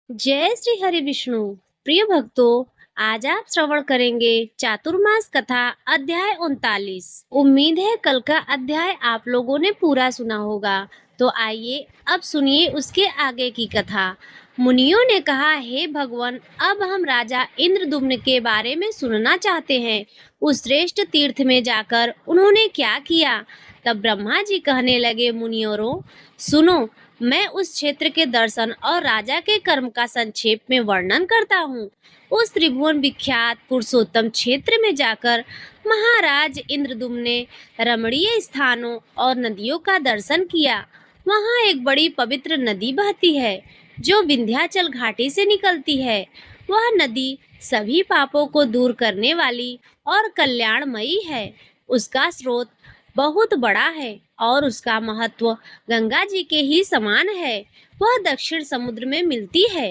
जय श्री हरि विष्णु। प्रिय भक्तों, आज आप श्रवण करेंगे चातुर्मास कथा अध्याय 39। उम्मीद है कल का अध्याय आप लोगों ने पूरा सुना होगा। तो आइए अब सुनिए उसके आगे की कथा। मुनियों ने कहा, हे भगवान, अब हम राजा इंद्रदुम्न के बारे में सुनना चाहते हैं। उस श्रेष्ठ तीर्थ में जाकर उन्होंने क्या किया। तब ब्रह्मा जी कहने लगे, मुनियों सुनो, मैं उस क्षेत्र के दर्शन और राजा के कर्म का संक्षेप में वर्णन करता हूँ। उस त्रिभुवन विख्यात पुरुषोत्तम क्षेत्र में जाकर महाराज इंद्रदुम्न ने रमणीय स्थानों और नदियों का दर्शन किया। वहाँ एक बड़ी पवित्र नदी बहती है जो विंध्याचल घाटी से निकलती है। वह नदी सभी पापों को दूर करने वाली और कल्याणमयी है। उसका स्रोत बहुत बड़ा है और उसका महत्व गंगा जी के ही समान है। वह दक्षिण समुद्र में मिलती है।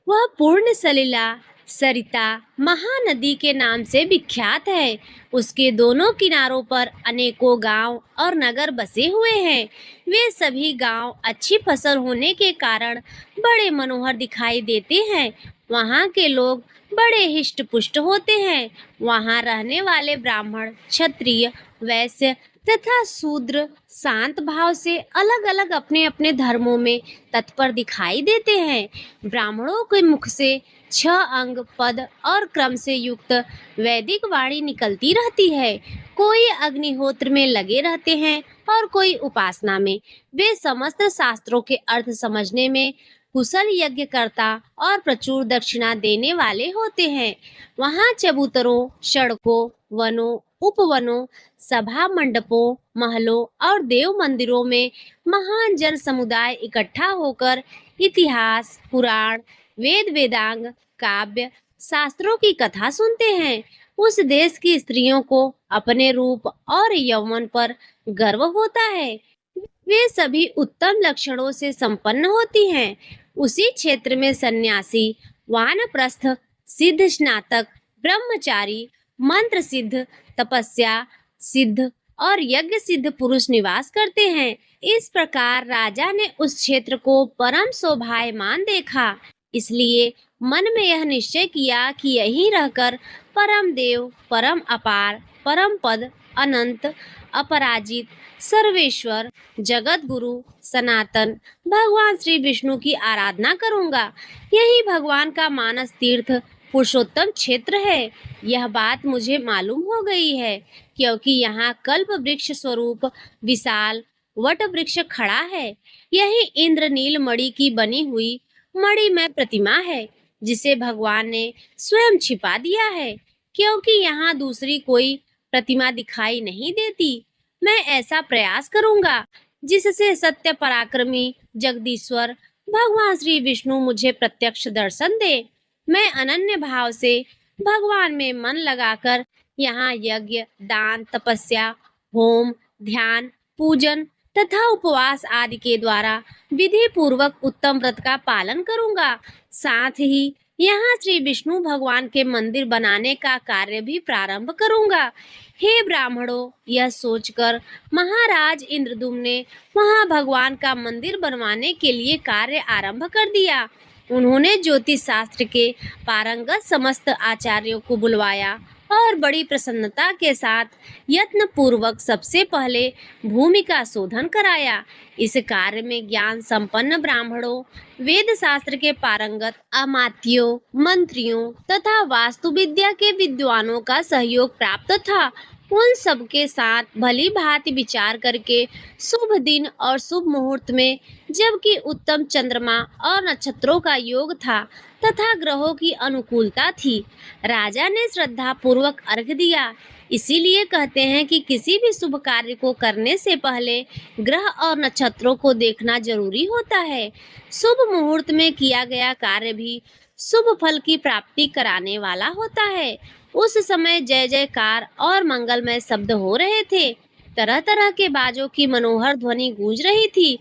वह पूर्ण सलिला सरिता महानदी के नाम से विख्यात है। उसके दोनों किनारों पर अनेकों गांव और नगर बसे हुए हैं। वे सभी गांव अच्छी फसल होने के कारण बड़े मनोहर दिखाई देते हैं। वहाँ के लोग बड़े हिष्ट पुष्ट होते हैं। वहाँ रहने वाले ब्राह्मण, क्षत्रिय, वैश्य तथा शूद्र शांत भाव से अलग अलग अपने अपने धर्मों में तत्पर दिखाई देते हैं। ब्राह्मणों के मुख से 6 अंग, पद और क्रम से युक्त वैदिक वाणी निकलती रहती है। कोई अग्निहोत्र में लगे रहते हैं और कोई उपासना में। वे समस्त शास्त्रों के अर्थ समझने में कुशल यज्ञकर्ता और प्रचुर दक्षिणा देने वाले होते हैं। वहाँ चबूतरों, सड़कों, वनों, उपवनों, सभा मंडपों, महलों और देव मंदिरों में महान जन समुदाय इकट्ठा होकर इतिहास, पुराण, वेद वेदांग, काव्य, शास्त्रों की कथा सुनते हैं। उस देश की स्त्रियों को अपने रूप और यौवन पर गर्व होता है। वे सभी उत्तम लक्षणों से संपन्न होती हैं। उसी क्षेत्र में सन्यासी, वानप्रस्थ, सिद्ध स्नातक, ब्रह्मचारी, मंत्र सिद्ध, तपस्या सिद्ध और यज्ञ सिद्ध पुरुष निवास करते हैं। इस प्रकार राजा ने उस क्षेत्र को परम शोभायमान देखा। इसलिए मन में यह निश्चय किया कि यहीं रहकर परम देव, परम अपार, परम पद, अनंत, अपराजित, सर्वेश्वर, जगत गुरु, सनातन भगवान श्री विष्णु की आराधना करूंगा। यही भगवान का मानस तीर्थ पुरुषोत्तम क्षेत्र है। यह बात मुझे मालूम हो गई है, क्योंकि यहाँ कल्प वृक्ष स्वरूप विशाल वट वृक्ष खड़ा है। यही इंद्र नील मणि की बनी हुई मणिमय प्रतिमा है, जिसे भगवान ने स्वयं छिपा दिया है, क्योंकि यहाँ दूसरी कोई प्रतिमा दिखाई नहीं देती। मैं ऐसा प्रयास करूंगा जिससे सत्य पराक्रमी जगदीश्वर भगवान श्री विष्णु मुझे प्रत्यक्ष दर्शन दे। मैं अनन्य भाव से भगवान में मन लगाकर यहाँ यज्ञ, दान, तपस्या, होम, ध्यान, पूजन तथा उपवास आदि के द्वारा विधि पूर्वक उत्तम व्रत का पालन करूंगा। साथ ही यहाँ श्री विष्णु भगवान के मंदिर बनाने का कार्य भी प्रारंभ करूंगा। हे ब्राह्मणों, यह सोचकर महाराज इंद्रदुम्न ने वहां भगवान का मंदिर बनवाने के लिए कार्य आरंभ कर दिया। उन्होंने ज्योतिष शास्त्र के पारंगत समस्त आचार्यों को बुलवाया और बड़ी प्रसन्नता के साथ यत्न पूर्वक सबसे पहले भूमि का शोधन कराया। इस कार्य में ज्ञान संपन्न ब्राह्मणों, वेद शास्त्र के पारंगत अमात्यों, मंत्रियों तथा वास्तु विद्या के विद्वानों का सहयोग प्राप्त था। उन सब के साथ भली भांति विचार करके शुभ दिन और शुभ मुहूर्त में, जबकि उत्तम चंद्रमा और नक्षत्रों का योग था तथा ग्रहों की अनुकूलता थी, राजा ने श्रद्धा पूर्वक अर्घ दिया। इसीलिए कहते हैं कि किसी भी शुभ कार्य को करने से पहले ग्रह और नक्षत्रों को देखना जरूरी होता है। शुभ मुहूर्त में किया गया कार्य भी शुभ फल की प्राप्ति कराने वाला होता है। उस समय जय जयकार और मंगलमय शब्द हो रहे थे। तरह तरह के बाजों की मनोहर ध्वनि गूंज रही थी।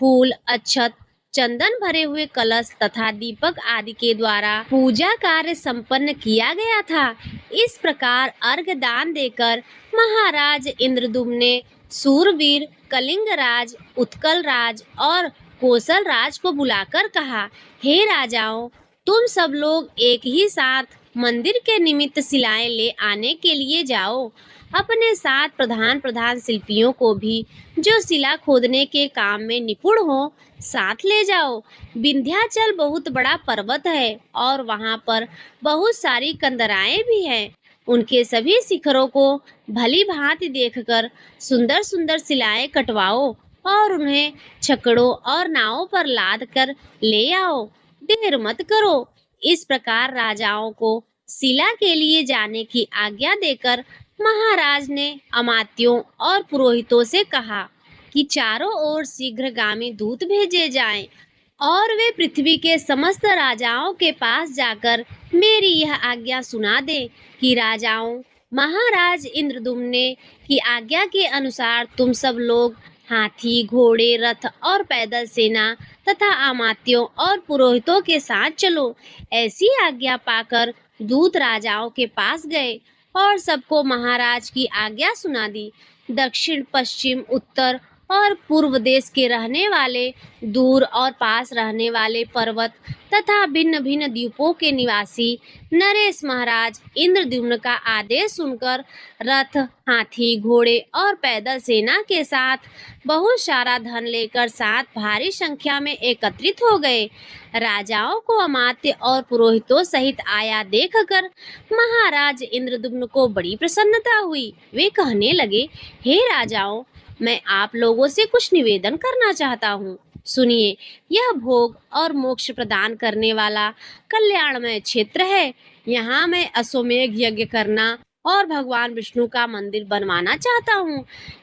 फूल, अक्षत, चंदन भरे हुए कलश तथा दीपक आदि के द्वारा पूजा कार्य संपन्न किया गया था। इस प्रकार अर्घ दान देकर महाराज इंद्रदुम्न ने सूरवीर, कलिंग राज, उत्कल राज और कौशल राज को बुलाकर कहा, हे राजाओं, तुम सब लोग एक ही साथ मंदिर के निमित्त शिलाएं ले आने के लिए जाओ। अपने साथ प्रधान प्रधान शिल्पियों को भी, जो शिला खोदने के काम में निपुण हो, साथ ले जाओ। विंध्याचल बहुत बड़ा पर्वत है और वहां पर बहुत सारी कंदराएं भी हैं। उनके सभी शिखरों को भली भांति देखकर सुंदर सुंदर शिलाएं कटवाओ और उन्हें छकड़ों और नावों पर लाद कर ले आओ। देर मत करो। इस प्रकार राजाओं को शिला के लिए जाने की आज्ञा देकर महाराज ने अमात्यों और पुरोहितों से कहा कि चारों ओर शीघ्रगामी दूत भेजे जाएं और वे पृथ्वी के समस्त राजाओं के पास जाकर मेरी यह आज्ञा सुना दे कि राजाओं, महाराज इंद्रदुम्न की आज्ञा के अनुसार तुम सब लोग हाथी, घोड़े, रथ और पैदल सेना तथा अमात्यों और पुरोहितों के साथ चलो। ऐसी आज्ञा पाकर दूत राजाओं के पास गए और सबको महाराज की आज्ञा सुना दी। दक्षिण, पश्चिम, उत्तर और पूर्व देश के रहने वाले, दूर और पास रहने वाले पर्वत तथा भिन्न भिन्न द्वीपों के निवासी नरेश महाराज इंद्रद्युम्न का आदेश सुनकर रथ, हाथी, घोड़े और पैदल सेना के साथ बहुत सारा धन लेकर साथ भारी संख्या में एकत्रित हो गए। राजाओं को अमात्य और पुरोहितों सहित आया देखकर महाराज इंद्रद्युम्न को बड़ी प्रसन्नता हुई। वे कहने लगे, हे राजाओं, मैं आप लोगों से कुछ निवेदन करना चाहता हूँ। सुनिए, यह भोग और मोक्ष प्रदान करने वाला कल्याणमय क्षेत्र है। यहाँ मैं अश्वमेध यज्ञ करना और भगवान विष्णु का मंदिर बनवाना चाहता हूँ,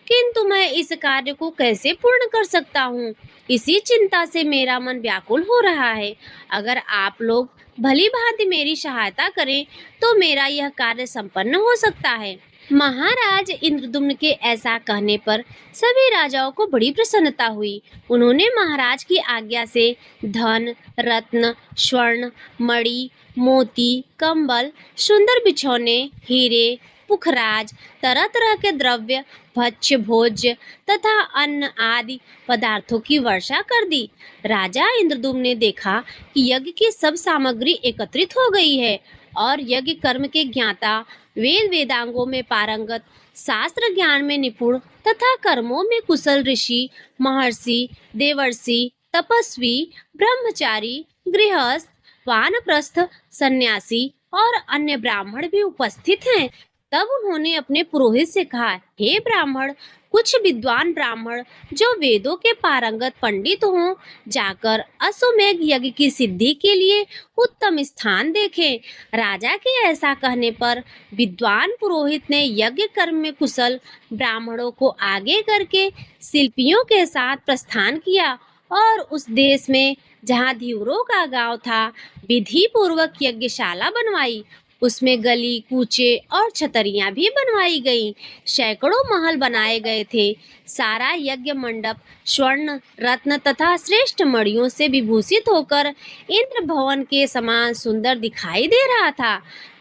किंतु मैं इस कार्य को कैसे पूर्ण कर सकता हूँ, इसी चिंता से मेरा मन व्याकुल हो रहा है। अगर आप लोग भली भांति मेरी सहायता करें तो मेरा यह कार्य संपन्न हो सकता है। महाराज इंद्रद्युम्न के ऐसा कहने पर सभी राजाओं को बड़ी प्रसन्नता हुई। उन्होंने महाराज की आज्ञा से धन, रत्न, स्वर्ण, मणि, मोती, कंबल, सुंदर बिछौने, हीरे, पुखराज, तरह तरह के द्रव्य, भक्ष्य भोज्य तथा अन्न आदि पदार्थों की वर्षा कर दी। राजा इंद्रद्युम्न ने देखा कि यज्ञ की सब सामग्री एकत्रित हो गई है और यज्ञ कर्म के ज्ञाता, वेद वेदांगों में पारंगत, शास्त्र ज्ञान में निपुण तथा कर्मों में कुशल ऋषि, महर्षि, देवर्षि, तपस्वी, ब्रह्मचारी, गृहस्थ, वानप्रस्थ, सन्यासी और अन्य ब्राह्मण भी उपस्थित हैं। तब उन्होंने अपने पुरोहित से कहा, हे ब्राह्मण, कुछ विद्वान ब्राह्मण जो वेदों के पारंगत पंडित हों, जाकर अश्वमेध यज्ञ की सिद्धि के लिए उत्तम स्थान देखें। राजा के ऐसा कहने पर विद्वान पुरोहित ने यज्ञ कर्म में कुशल ब्राह्मणों को आगे करके शिल्पियों के साथ प्रस्थान किया और उस देश में जहाँ धीवरों का गांव था, विधि पूर्वक यज्ञशाला बनवाई। उसमें गली कूचे और छतरियां भी बनवाई गईं। सैकड़ों महल बनाए गए थे। सारा यज्ञ मंडप स्वर्ण, रत्न तथा श्रेष्ठ मणियों से विभूषित होकर इंद्र भवन के समान सुंदर दिखाई दे रहा था।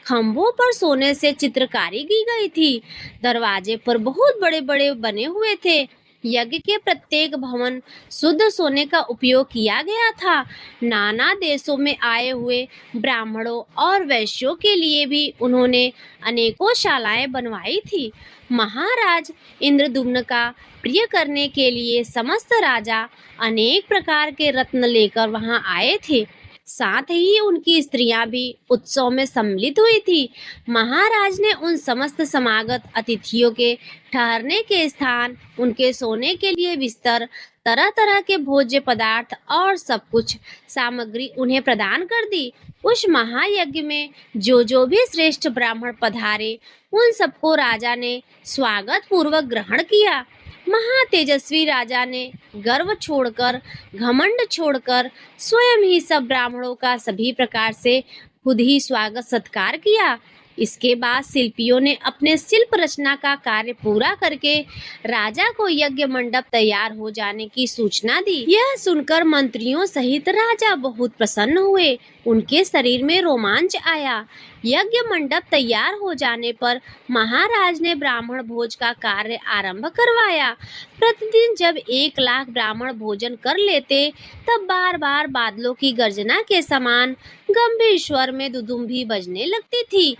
खंभों पर सोने से चित्रकारी की गई थी। दरवाजे पर बहुत बड़े बड़े बने हुए थे। यज्ञ के प्रत्येक भवन शुद्ध सोने का उपयोग किया गया था। नाना देशों में आए हुए ब्राह्मणों और वैश्यों के लिए भी उन्होंने अनेकों शालाएं बनवाई थी। महाराज इंद्रद्युम्न का प्रिय करने के लिए समस्त राजा अनेक प्रकार के रत्न लेकर वहां आए थे। साथ ही उनकी स्त्रियां भी उत्सव में सम्मिलित हुई थी। महाराज ने उन समस्त समागत अतिथियों के ठहरने के स्थान, उनके सोने के लिए बिस्तर, तरह तरह के भोज्य पदार्थ और सब कुछ सामग्री उन्हें प्रदान कर दी। उस महायज्ञ में जो भी श्रेष्ठ ब्राह्मण पधारे, उन सबको राजा ने स्वागत पूर्वक ग्रहण किया। महातेजस्वी राजा ने गर्व छोड़कर, घमंड छोड़कर स्वयं ही सब ब्राह्मणों का सभी प्रकार से खुद ही स्वागत सत्कार किया। इसके बाद शिल्पियों ने अपने शिल्प रचना का कार्य पूरा करके राजा को यज्ञ मंडप तैयार हो जाने की सूचना दी। यह सुनकर मंत्रियों सहित राजा बहुत प्रसन्न हुए। उनके शरीर में रोमांच आया। यज्ञ मंडप तैयार हो जाने पर महाराज ने ब्राह्मण भोज का कार्य आरंभ करवाया। प्रतिदिन जब 1 लाख ब्राह्मण भोजन कर लेते, तब बार बार बादलों की गर्जना के समान गंभीर स्वर में दुदुम्भी बजने लगती थी।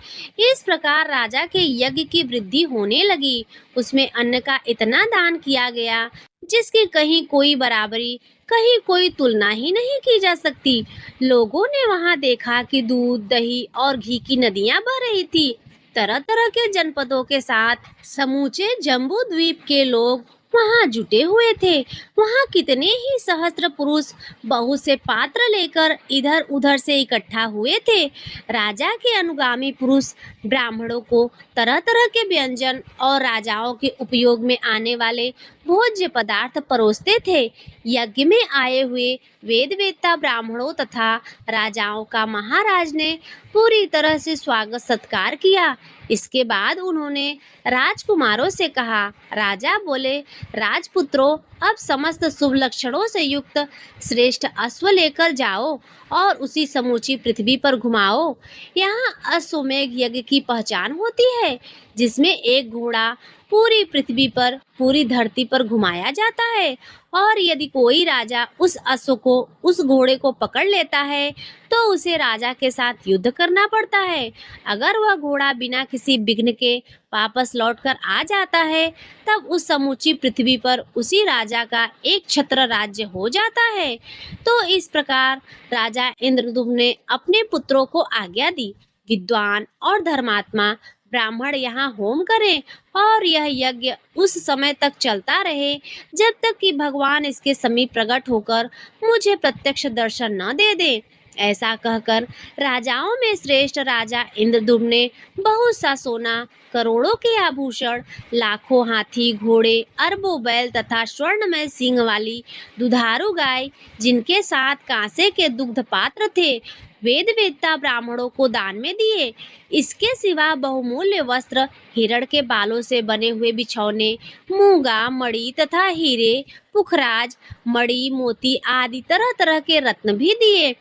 इस प्रकार राजा के यज्ञ की वृद्धि होने लगी। उसमें अन्न का इतना दान किया गया जिसकी कहीं कोई बराबरी, कहीं कोई तुलना ही नहीं की जा सकती। लोगों ने वहां देखा कि दूध, दही और घी की नदियां बह रही थी। तरह तरह के जनपदों के साथ समूचे जम्बू द्वीप के लोग वहां जुटे हुए थे। वहां कितने ही सहस्त्र पुरुष बहुत से पात्र लेकर इधर उधर से इकट्ठा हुए थे। राजा के अनुगामी पुरुष ब्राह्मणों को तरह तरह के व्यंजन और राजाओं के उपयोग में आने वाले भोज्य पदार्थ परोसते थे। यज्ञ में आए हुए वेद वेत्ता ब्राह्मणों तथा राजाओं का महाराज ने पूरी तरह से स्वागत सत्कार किया। इसके बाद उन्होंने राजकुमारों से कहा। राजा बोले, राजपुत्रों, अब समस्त शुभ लक्षणों से युक्त श्रेष्ठ अश्व लेकर जाओ और उसी समूची पृथ्वी पर घुमाओ। यहाँ अश्वमेध यज्ञ की पहचान होती है, जिसमें एक घोड़ा पूरी पृथ्वी पर, पूरी धरती पर घुमाया जाता है, और यदि कोई राजा उस अश्व को, उस घोड़े को पकड़ लेता है तो उसे राजा के साथ युद्ध करना पड़ता है। अगर वह घोड़ा बिना किसी विघ्न के वापस लौटकर आ जाता है, तब उस समूची पृथ्वी पर उसी राजा का एक छत्र राज्य हो जाता है। तो इस प्रकार राजा इंद्रद्युम्न ने अपने पुत्रों को आज्ञा दी, विद्वान और धर्मात्मा ब्राह्मण यहाँ होम करें और यह यज्ञ उस समय तक चलता रहे जब तक कि भगवान इसके समीप प्रकट होकर मुझे प्रत्यक्ष दर्शन न दे दे। ऐसा कहकर राजाओं में श्रेष्ठ राजा इंद्रद्युम्न ने बहुत सा सोना, करोड़ों के आभूषण, लाखों हाथी घोड़े, अरबों बैल तथा स्वर्णमय सींग वाली दुधारू गाय, जिनके साथ कांसे के दुग्ध पात्र थे, वेद वेत्ता ब्राह्मणों को दान में दिए। इसके सिवा बहुमूल्य वस्त्र, हिरण के बालों से बने हुए बिछौने, मूंगा, मणि तथा हीरे, पुखराज, मणि, मोती आदि तरह तरह के रत्न भी दिए।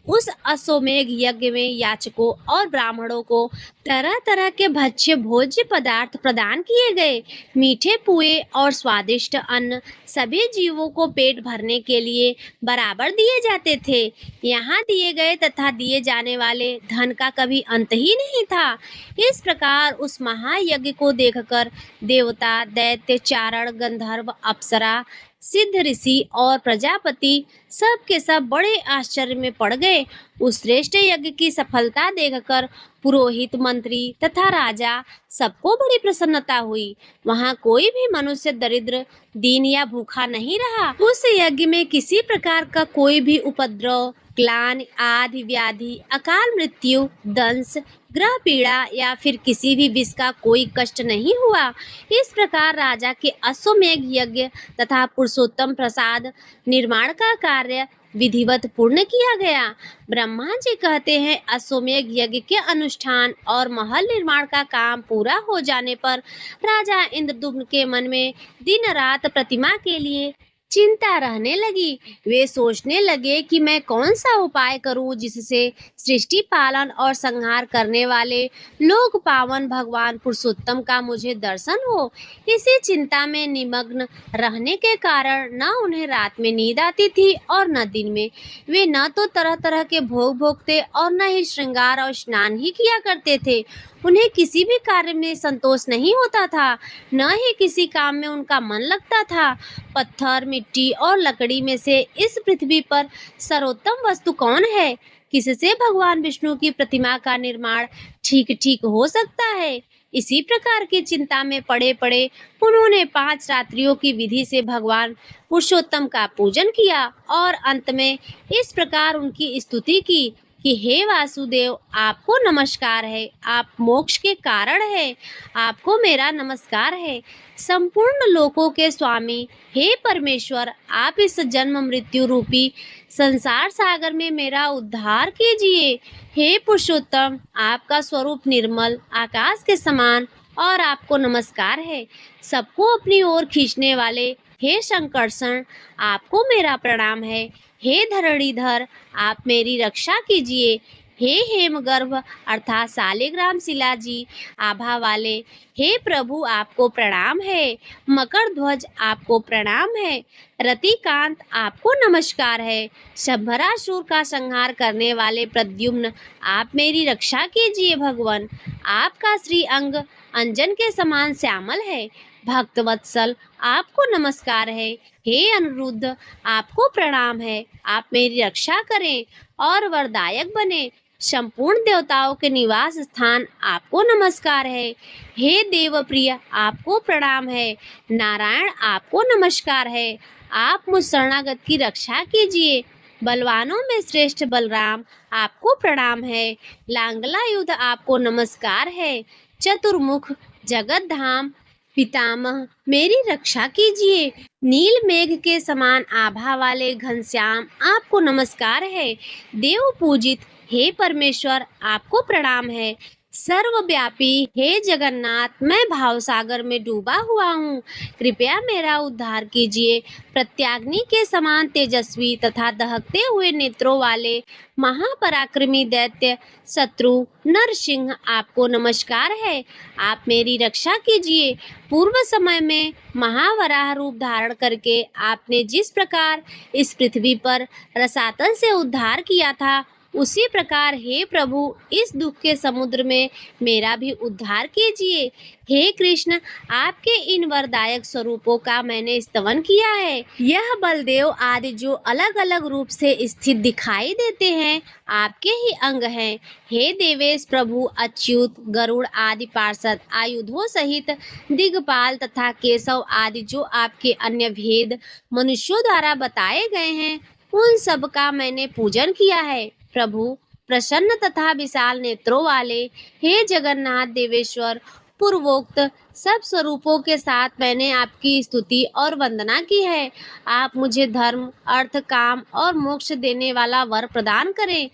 उस अश्वमेध यज्ञ में याचकों और ब्राह्मणों को तरह तरह के भक्ष्य भोज्य पदार्थ प्रदान किए गए। मीठे पुए और स्वादिष्ट अन्न सभी जीवों को पेट भरने के लिए बराबर दिए जाते थे। यहाँ दिए गए तथा दिए जाने वाले धन का कभी अंत ही नहीं था। इस प्रकार उस महायज्ञ को देखकर देवता, दैत्य, चारण, गंधर्व, अप्सरा, सिद्ध, ऋषि और प्रजापति सब के सब बड़े आश्चर्य में पड़ गए। उस श्रेष्ठ यज्ञ की सफलता देखकर पुरोहित, मंत्री तथा राजा सबको बड़ी प्रसन्नता हुई। वहां कोई भी मनुष्य दरिद्र, दीन या भूखा नहीं रहा। उस यज्ञ में किसी प्रकार का कोई भी उपद्रव, ग्लान, आदि व्याधि, अकाल मृत्यु, दंश, ग्रह पीड़ा या फिर किसी भी विष का कोई कष्ट नहीं हुआ। इस प्रकार राजा के अश्वमेध यज्ञ तथा पुरुषोत्तम प्रसाद निर्माण का कार्य विधिवत पूर्ण किया गया। ब्रह्मा जी कहते हैं, अश्वमेध यज्ञ के अनुष्ठान और महल निर्माण का काम पूरा हो जाने पर राजा इंद्रद्युम्न के मन में दिन रात प्रतिमा के लिए चिंता रहने लगी। वे सोचने लगे कि मैं कौन सा उपाय करूं जिससे सृष्टि पालन और संहार करने वाले लोक पावन भगवान पुरुषोत्तम का मुझे दर्शन हो। इसी चिंता में निमग्न रहने के कारण न उन्हें रात में नींद आती थी और न दिन में। वे न तो तरह तरह के भोग भोगते और न ही श्रृंगार और स्नान ही किया करते थे। उन्हें किसी भी कार्य में संतोष नहीं होता था, न ही किसी काम में उनका मन लगता था। पत्थर, मिट्टी और लकड़ी में से इस पृथ्वी पर सर्वोत्तम वस्तु कौन है? किससे भगवान विष्णु की प्रतिमा का निर्माण ठीक ठीक हो सकता है? इसी प्रकार की चिंता में पड़े पड़े उन्होंने 5 रात्रियों की विधि से भगवान पुरुषोत्तम का पूजन किया और अंत में इस प्रकार उनकी स्तुति की कि हे वासुदेव, आपको नमस्कार है, आप मोक्ष के कारण है, आपको मेरा नमस्कार है। संपूर्ण लोकों के स्वामी हे परमेश्वर, आप इस जन्म मृत्यु रूपी संसार सागर में मेरा उद्धार कीजिए। हे पुरुषोत्तम, आपका स्वरूप निर्मल आकाश के समान और आपको नमस्कार है। सबको अपनी ओर खींचने वाले हे शंकरषण, आपको मेरा प्रणाम है। हे धरणीधर, आप मेरी रक्षा कीजिए। हे हेमगर्भ अर्थात शालिग्राम शिला जी आभा वाले, हे प्रभु आपको प्रणाम है। मकर ध्वज आपको प्रणाम है। रतिकांत आपको नमस्कार है। शंभरासुर का संहार करने वाले प्रद्युम्न, आप मेरी रक्षा कीजिए भगवान। आपका श्री अंग अंजन के समान श्यामल है। भक्त वत्सल आपको नमस्कार है। हे अनिरुद्ध, आपको प्रणाम है। आप मेरी रक्षा करें और वरदायक बने। संपूर्ण देवताओं के निवास स्थान आपको नमस्कार है। हे देवप्रिय, आपको प्रणाम है। नारायण आपको नमस्कार है। आप मुझ शरणागत की रक्षा कीजिए। बलवानों में श्रेष्ठ बलराम, आपको प्रणाम है। लांगला युद्ध आपको नमस्कार है। चतुर्मुख जगत धाम पितामह, मेरी रक्षा कीजिए। नील मेघ के समान आभा वाले घनश्याम, आपको नमस्कार है। देव पूजित हे परमेश्वर, आपको प्रणाम है। सर्वव्यापी हे जगन्नाथ, मैं भावसागर में डूबा हुआ हूँ, कृपया मेरा उद्धार कीजिए। प्रत्याग्नि के समान तेजस्वी तथा दहकते हुए नेत्रों वाले महापराक्रमी दैत्य शत्रु नरसिंह, आपको नमस्कार है। आप मेरी रक्षा कीजिए। पूर्व समय में महावराह रूप धारण करके आपने जिस प्रकार इस पृथ्वी पर रसातल से उद्धार किया था, उसी प्रकार हे प्रभु इस दुख के समुद्र में मेरा भी उद्धार कीजिए। हे कृष्ण, आपके इन वरदायक स्वरूपों का मैंने स्तवन किया है। यह बलदेव आदि जो अलग अलग रूप से स्थित दिखाई देते हैं, आपके ही अंग हैं। हे देवेश प्रभु अच्युत, गरुड़ आदि पार्षद आयुधों सहित दिग्पाल तथा केशव आदि जो आपके अन्य भेद मनुष्यों द्वारा बताए गए हैं, उन सब का मैंने पूजन किया है। प्रभु प्रसन्न तथा विशाल नेत्रों वाले हे जगन्नाथ देवेश्वर, पूर्वोक्त सब स्वरूपों के साथ मैंने आपकी स्तुति और वंदना की है। आप मुझे धर्म, अर्थ, काम और मोक्ष देने वाला वर प्रदान करें।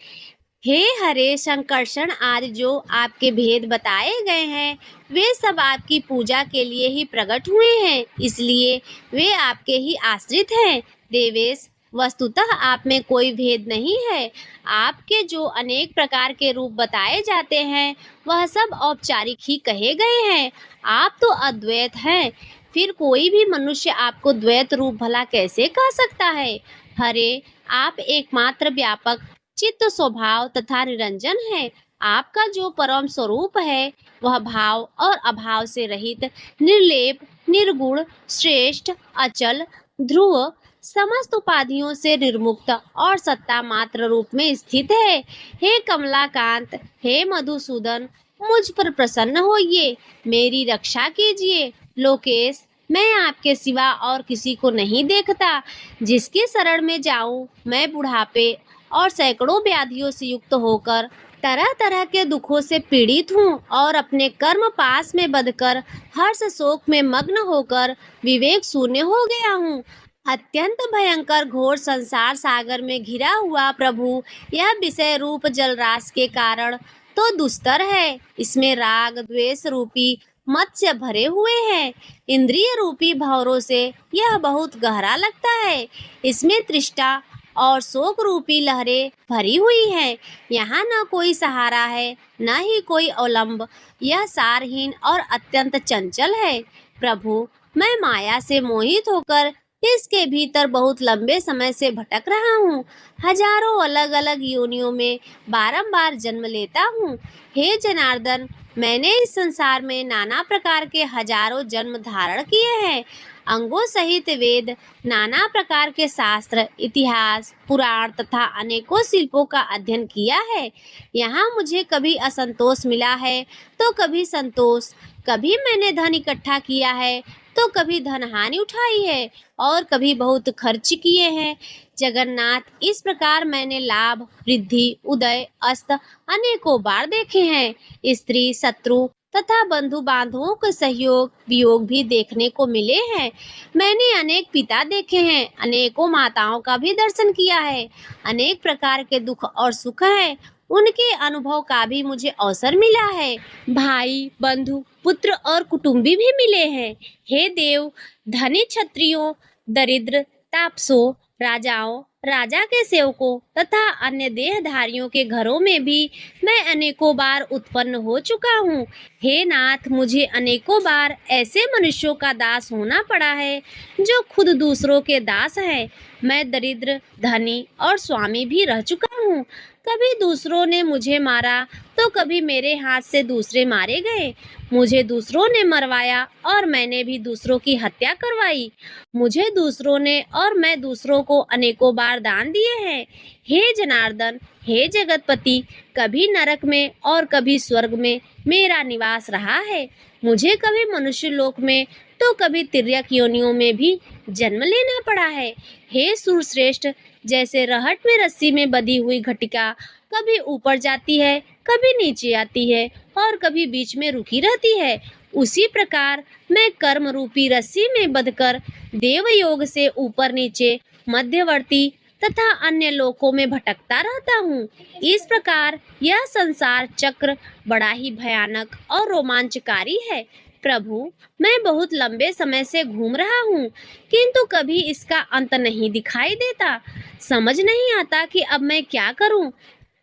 हे हरे संकर्षण आदि जो आपके भेद बताए गए हैं, वे सब आपकी पूजा के लिए ही प्रकट हुए हैं, इसलिए वे आपके ही आश्रित हैं। देवेश, वस्तुतः आप में कोई भेद नहीं है। आपके जो अनेक प्रकार के रूप बताए जाते हैं, वह सब औपचारिक ही कहे गए हैं। आप तो अद्वैत हैं, फिर कोई भी मनुष्य आपको द्वैत रूप भला कैसे कह सकता है। हरे, आप एकमात्र व्यापक चित्त स्वभाव तथा निरंजन है। आपका जो परम स्वरूप है, वह भाव और अभाव से रहित, निर्लेप, निर्गुण, श्रेष्ठ, अचल, ध्रुव, समस्त उपाधियों से निर्मुक्त और सत्ता मात्र रूप में स्थित है। हे कमलाकांत, हे मधुसूदन, मुझ पर प्रसन्न होइए, मेरी रक्षा कीजिए। लोकेश, मैं आपके सिवा और किसी को नहीं देखता। जिसके शरण में जाऊं, मैं बुढ़ापे और सैकड़ों व्याधियों से युक्त होकर तरह तरह के दुखों से पीड़ित हूँ और अपने कर्म पास में बंधकर हर्ष शोक में मग्न होकर विवेक शून्य हो गया हूँ। अत्यंत भयंकर घोर संसार सागर में घिरा हुआ प्रभु, यह विषय रूप जलराशि के कारण तो दुस्तर है। इसमें राग द्वेष रूपी मत्स्य भरे हुए हैं। इंद्रिय रूपी भंवरों से यह बहुत गहरा लगता है। इसमें तृष्णा और शोक रूपी लहरें भरी हुई हैं। यहाँ न कोई सहारा है, न ही कोई अवलंब। यह सारहीन और अत्यंत चंचल है। प्रभु, मैं माया से मोहित होकर इसके भीतर बहुत लंबे समय से भटक रहा हूँ। हजारों अलग अलग योनियों में बारंबार जन्म लेता हूँ। हे जनार्दन, मैंने इस संसार में नाना प्रकार के हजारों जन्म धारण किए हैं। अंगों सहित वेद, नाना प्रकार के शास्त्र, इतिहास, पुराण तथा अनेकों शिल्पों का अध्ययन किया है। यहाँ मुझे कभी असंतोष मिला है तो कभी संतोष। कभी मैंने धन इकट्ठा किया है तो कभी धन हानि उठाई है और कभी बहुत खर्च किए हैं। जगन्नाथ, इस प्रकार मैंने लाभ, वृद्धि, उदय, अस्त अनेकों बार देखे हैं। स्त्री, शत्रु तथा बंधु बांधवों के सहयोग वियोग भी देखने को मिले हैं। मैंने अनेक पिता देखे हैं, अनेकों माताओं का भी दर्शन किया है। अनेक प्रकार के दुख और सुख हैं, उनके अनुभव का भी अवसर मुझे मिला है। भाई, बंधु, पुत्र और कुटुंबी भी मिले हैं। हे देव, धनी क्षत्रियों, दरिद्र, तापसों, राजाओं, राजा के सेवकों तथा अन्य देहधारियों के घरों में भी मैं अनेकों बार उत्पन्न हो चुका हूँ। हे नाथ, मुझे अनेकों बार ऐसे मनुष्यों का दास होना पड़ा है जो खुद दूसरों के दास है। मैं दरिद्र, धनी और स्वामी भी रह चुका हूँ। कभी दूसरों ने मुझे मारा तो कभी मेरे हाथ से दूसरे मारे गए। मुझे दूसरों ने मरवाया और मैंने भी दूसरों की हत्या करवाई। मुझे दूसरों ने और मैं दूसरों को अनेकों बार दान दिए हैं। हे जनार्दन, हे जगतपति, कभी नरक में और कभी स्वर्ग में मेरा निवास रहा है। मुझे कभी मनुष्य लोक में तो कभी तिर्यक योनियों में भी जन्म लेना पड़ा है। हे सुरश्रेष्ठ, जैसे रहट में रस्सी में बंधी हुई घटिका कभी ऊपर जाती है, कभी नीचे आती है और कभी बीच में रुकी रहती है, उसी प्रकार मैं कर्म रूपी रस्सी में बंधकर देवयोग से ऊपर नीचे, मध्यवर्ती तथा अन्य लोकों में भटकता रहता हूँ। इस प्रकार यह संसार चक्र बड़ा ही भयानक और रोमांचकारी है। प्रभु, मैं बहुत लंबे समय से घूम रहा हूँ, किंतु कभी इसका अंत नहीं दिखाई देता। समझ नहीं आता कि अब मैं क्या करूँ।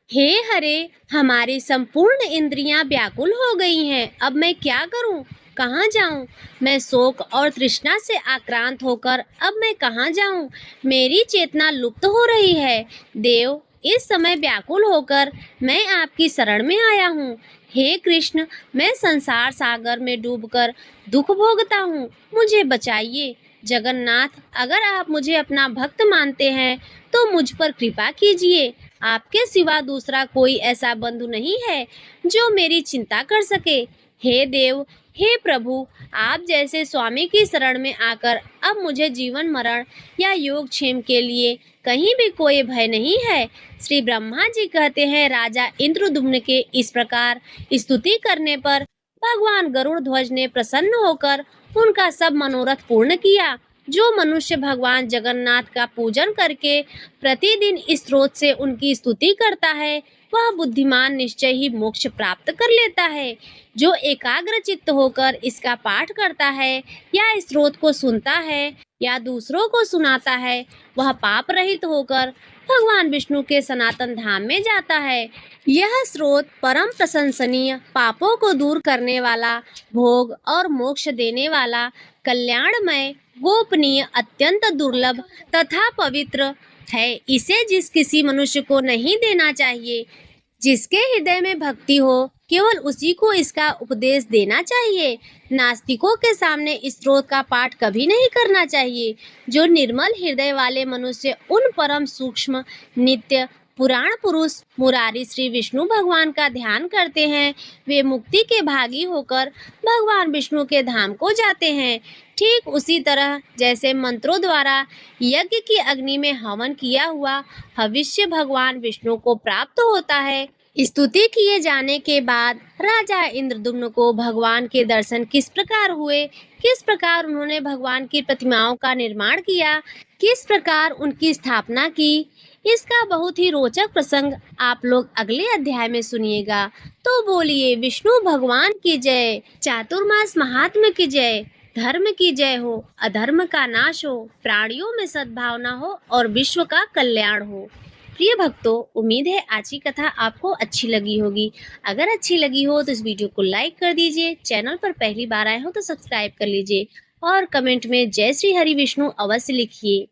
हे हरे, हमारी संपूर्ण इंद्रियां व्याकुल हो गई हैं। अब मैं क्या करूं? कहाँ जाऊं? मैं शोक और तृष्णा से आक्रांत होकर अब मैं कहाँ जाऊं? मेरी चेतना लुप्त हो रही है। देव, इस समय व्याकुल होकर मैं आपकी शरण में आया हूँ। हे कृष्ण, मैं संसार सागर में डूबकर दुख भोगता हूँ। मुझे बचाइए। जगन्नाथ, अगर आप मुझे अपना भक्त मानते हैं तो मुझ पर कृपा कीजिए। आपके सिवा दूसरा कोई ऐसा बंधु नहीं है जो मेरी चिंता कर सके। हे देव, हे प्रभु, आप जैसे स्वामी की शरण में आकर अब मुझे जीवन मरण या योगक्षेम के लिए कहीं भी कोई भय नहीं है। श्री ब्रह्मा जी कहते हैं, राजा इंद्रद्युम्न के इस प्रकार स्तुति करने पर भगवान गरुड़ ध्वज ने प्रसन्न होकर उनका सब मनोरथ पूर्ण किया। जो मनुष्य भगवान जगन्नाथ का पूजन करके प्रतिदिन इस स्रोत से उनकी स्तुति करता है, वह बुद्धिमान निश्चय ही मोक्ष प्राप्त कर लेता है। जो एकाग्र चित्त होकर इसका पाठ करता है या इस स्रोत को सुनता है या दूसरों को सुनाता है, वह पाप रहित होकर भगवान विष्णु के सनातन धाम में जाता है। यह स्रोत परम प्रशंसनीय, पापों को दूर करने वाला, भोग और मोक्ष देने वाला, कल्याणमय, गोपनीय, अत्यंत दुर्लभ तथा पवित्र है। इसे जिस किसी मनुष्य को नहीं देना चाहिए। जिसके हृदय में भक्ति हो, केवल उसी को इसका उपदेश देना चाहिए। नास्तिकों के इस स्रोत का पाठ कभी नहीं करना चाहिए। जो निर्मल हृदय वाले मनुष्य उन परम सूक्ष्म, नित्य, पुराण पुरुष मुरारी श्री विष्णु भगवान का ध्यान करते हैं, वे मुक्ति के भागी होकर भगवान विष्णु के धाम को जाते हैं। ठीक उसी तरह जैसे मंत्रों द्वारा यज्ञ की अग्नि में हवन किया हुआ हविष्य भगवान विष्णु को प्राप्त होता है। स्तुति किए जाने के बाद राजा इंद्रद्युम्न को भगवान के दर्शन किस प्रकार हुए, किस प्रकार उन्होंने भगवान की प्रतिमाओं का निर्माण किया, किस प्रकार उनकी स्थापना की, इसका बहुत ही रोचक प्रसंग आप लोग अगले अध्याय में सुनिएगा। तो बोलिए विष्णु भगवान की जय, चातुर्मास महात्म्य की जय, धर्म की जय हो, अधर्म का नाश हो, प्राणियों में सद्भावना हो और विश्व का कल्याण हो। प्रिय भक्तों, उम्मीद है आज की कथा आपको अच्छी लगी होगी। अगर अच्छी लगी हो तो इस वीडियो को लाइक कर दीजिए, चैनल पर पहली बार आए हो तो सब्सक्राइब कर लीजिए और कमेंट में जय श्री हरि विष्णु अवश्य लिखिए।